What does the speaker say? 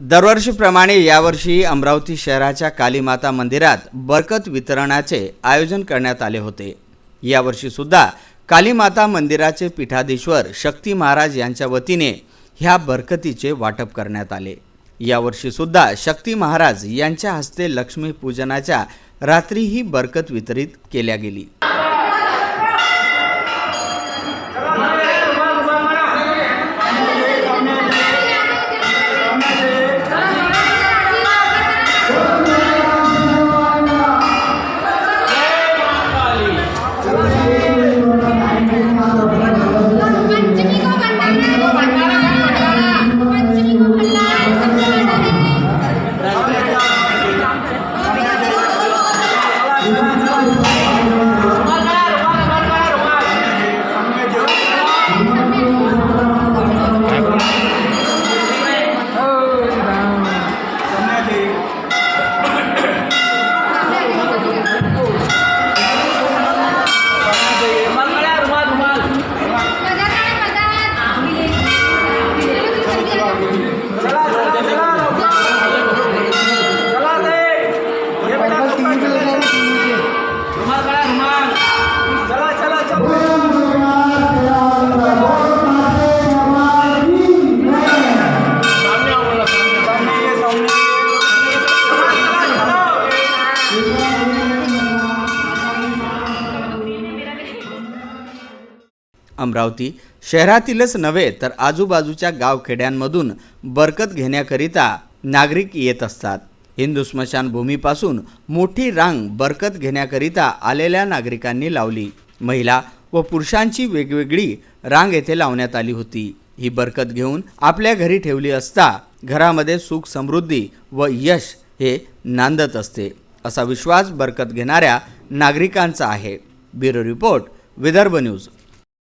दरवर्षीप्रमाणे यावर्षी अमरावती शहराच्या कालीमाता मंदिरात बरकत वितरणाचे आयोजन करण्यात आले होते। यावर्षी सुद्धा कालीमाता मंदिराचे पीठाधीश्वर शक्ती महाराज यांच्या वतीने ह्या बरकतीचे वाटप करण्यात आले। यावर्षी सुद्धा शक्ती महाराज यांच्या हस्ते लक्ष्मी पूजनाच्या रात्री ही बरकत वितरित केल्या गेली। अमरावती शहरातीलच नव्हे तर आजूबाजूच्या गावखेड्यांमधून बरकत घेण्याकरिता नागरिक येत असतात। हिंदू स्मशानभूमीपासून मोठी रांग बरकत घेण्याकरिता आलेल्या नागरिकांनी लावली। महिला व पुरुषांची वेगवेगळी रांग येथे लावण्यात आली होती। ही बरकत घेऊन आपल्या घरी ठेवली असता घरामध्ये सुख समृद्धी व यश हे नांदत असते, असा विश्वास बरकत घेणाऱ्या नागरिकांचा आहे। Bureau report, Vidarbha news.